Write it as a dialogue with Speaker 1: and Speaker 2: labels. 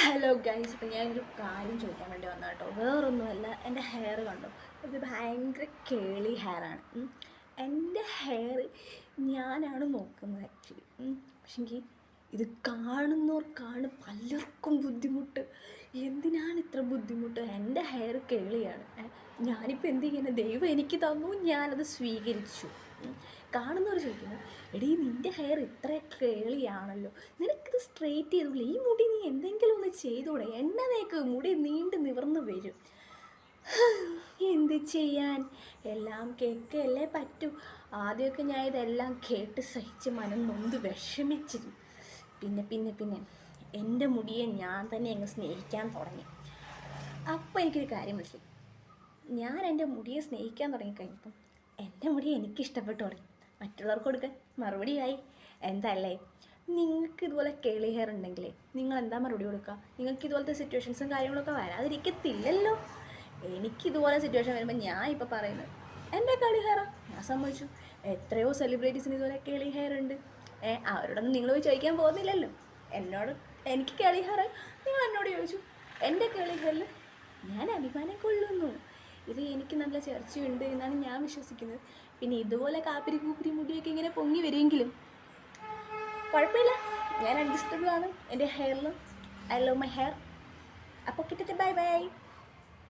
Speaker 1: Hello guys, അപ്പോൾ ഞാനൊരു കാര്യം ചോദിക്കാൻ വേണ്ടി വന്ന കേട്ടോ. വേറൊന്നുമല്ല, എൻ്റെ ഹെയർ കണ്ടോ? ഇത് ഭയങ്കര കേളി ഹെയറാണ്. എൻ്റെ ഹെയർ ഞാനാണ് നോക്കുന്നത് ആക്ച്വലി. പക്ഷെങ്കിൽ ഇത് കാണുന്നവർക്കാണ് പലർക്കും ബുദ്ധിമുട്ട്. എന്തിനാണ് ഇത്ര ബുദ്ധിമുട്ട്? എൻ്റെ ഹെയർ കേളിയാണ്. ഞാനിപ്പോൾ എന്ത് ചെയ്യുന്നത്? ദൈവം എനിക്ക് തന്നു, ഞാനത് സ്വീകരിച്ചു. കാണുന്നവർ ചോദിക്കുന്നു, എടീ നിൻ്റെ ഹെയർ ഇത്ര കേളിയാണല്ലോ, നിനക്കിത് സ്ട്രെയിറ്റ് ചെയ്തൂടെ? ഈ മുടി നീ എന്തെങ്കിലും ഒന്ന് ചെയ്തൂടെ? എണ്ണ തേക്ക്, മുടി നീണ്ട് നിവർന്ന് വരും. എന്ത് ചെയ്യാൻ, എല്ലാം കേൾക്കല്ലേ പറ്റൂ. ആദ്യമൊക്കെ ഞാൻ ഇതെല്ലാം കേട്ട് സഹിച്ച് മനം നൊന്ത് വിഷമിച്ചിരുന്നു. പിന്നെ എൻ്റെ മുടിയെ ഞാൻ തന്നെ അങ്ങ് സ്നേഹിക്കാൻ തുടങ്ങി. അപ്പോൾ എനിക്കൊരു കാര്യം മനസ്സിലായി. ഞാൻ എൻ്റെ മുടിയെ സ്നേഹിക്കാൻ തുടങ്ങിക്കഴിഞ്ഞപ്പം എൻ്റെ മുടി എനിക്കിഷ്ടപ്പെട്ടു തുടങ്ങി. മറ്റുള്ളവർക്ക് കൊടുക്കാൻ മറുപടിയായി. എന്തല്ലേ, നിങ്ങൾക്ക് ഇതുപോലെ കേളി ഹെയർ ഉണ്ടെങ്കിലേ നിങ്ങൾ എന്താ മറുപടി കൊടുക്കുക? നിങ്ങൾക്ക് ഇതുപോലത്തെ സിറ്റുവേഷൻസും കാര്യങ്ങളൊക്കെ വരാതിരിക്കത്തില്ലല്ലോ. എനിക്കിതുപോലെ സിറ്റുവേഷൻ വരുമ്പോൾ ഞാൻ ഇപ്പോൾ പറയുന്നത് എൻ്റെ കേളി ഹെയറാണ്, ഞാൻ സമ്മതിച്ചു. എത്രയോ സെലിബ്രിറ്റീസിന് ഇതുപോലെ കേളി ഹെയർ ഉണ്ട്. അവരോടൊന്നും നിങ്ങൾ പോയി ചോദിക്കാൻ പോകുന്നില്ലല്ലോ. എനിക്ക് കേളി ഹെയർ, നിങ്ങൾ എന്നോട് ചോദിച്ചു. എൻ്റെ കേളി ഹെയറിൽ ഞാൻ അഭിമാനം കൊള്ളുന്നു. ഇത് എനിക്ക് നല്ല ചർച്ചയുണ്ട് എന്നാണ് ഞാൻ വിശ്വസിക്കുന്നത്. പിന്നെ ഇതുപോലെ കാപ്പിരി കൂപ്പിരി മുടിയൊക്കെ ഇങ്ങനെ പൊങ്ങി വരുമെങ്കിലും കുഴപ്പമില്ല, ഞാൻ അഡ്ജസ്റ്റബിൾ ആണ് എൻ്റെ ഹെയറിൽ. I love my hair. അപ്പോൾ കിട്ടട്ടെ, ബൈ ബൈ.